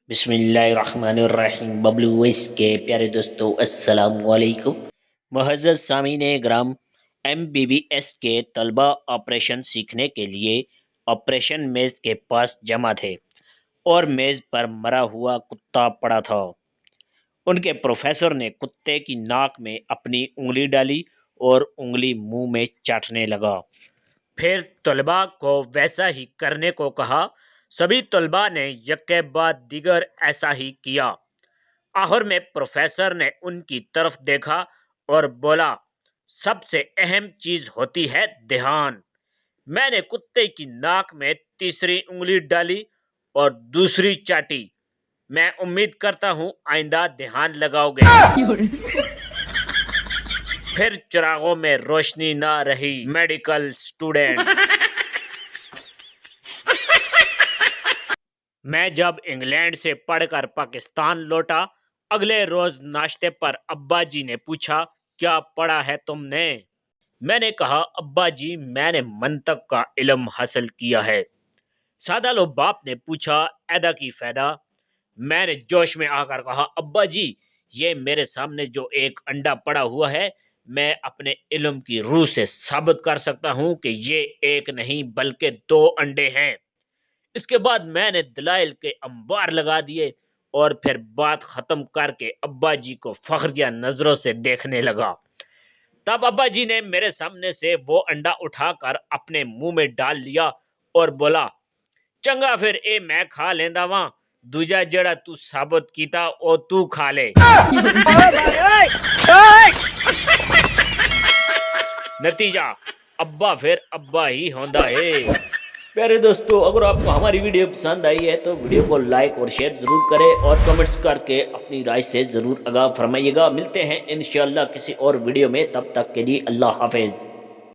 بسم اللہ الرحمن الرحیم ببلو وائس کے پیارے دوستو السلام علیکم۔ معزز سامعین گرام، MBBS کے طلبہ آپریشن سیکھنے کے لیے آپریشن میز کے پاس جمع تھے اور میز پر مرا ہوا کتا پڑا تھا۔ ان کے پروفیسر نے کتے کی ناک میں اپنی انگلی ڈالی اور انگلی منہ میں چاٹنے لگا، پھر طلباء کو ویسا ہی کرنے کو کہا۔ سبھی طلباء نے یکے بعد دیگر ایسا ہی کیا۔ آخر میں پروفیسر نے ان کی طرف دیکھا اور بولا، سب سے اہم چیز ہوتی ہے دھیان۔ میں نے کتے کی ناک میں تیسری انگلی ڈالی اور دوسری چاٹی۔ میں امید کرتا ہوں آئندہ دھیان لگاؤ گے۔ پھر چراغوں میں روشنی نہ رہی۔ میڈیکل اسٹوڈنٹ: میں جب انگلینڈ سے پڑھ کر پاکستان لوٹا، اگلے روز ناشتے پر ابا جی نے پوچھا، کیا پڑھا ہے تم نے؟ میں نے کہا، ابا جی میں نے منطق کا علم حاصل کیا ہے۔ سادہ لو باپ نے پوچھا، ایدا کی فائدہ؟ میں نے جوش میں آ کر کہا، ابا جی یہ میرے سامنے جو ایک انڈا پڑا ہوا ہے، میں اپنے علم کی روح سے ثابت کر سکتا ہوں کہ یہ ایک نہیں بلکہ 2 انڈے ہیں۔ اس کے بعد میں نے دلائل کے انبار لگا دیے اور پھر بات ختم کر کے ابا جی کو فخریہ نظروں سے دیکھنے لگا۔ تب ابا جی نے میرے سامنے سے وہ انڈا اٹھا کر اپنے منہ میں ڈال لیا اور بولا، چنگا پھر اے میں کھا لیندہ واں، دوجا جڑا تو ثابت کیتا او تو کھا لے۔ نتیجہ ابا پھر ابا ہی ہوندا ہے۔ پیارے دوستو، اگر آپ کو ہماری ویڈیو پسند آئی ہے تو ویڈیو کو لائک اور شیئر ضرور کریں اور کمنٹس کر کے اپنی رائے سے ضرور آگاہ فرمائیے گا۔ ملتے ہیں انشاءاللہ کسی اور ویڈیو میں، تب تک کے لیے اللہ حافظ۔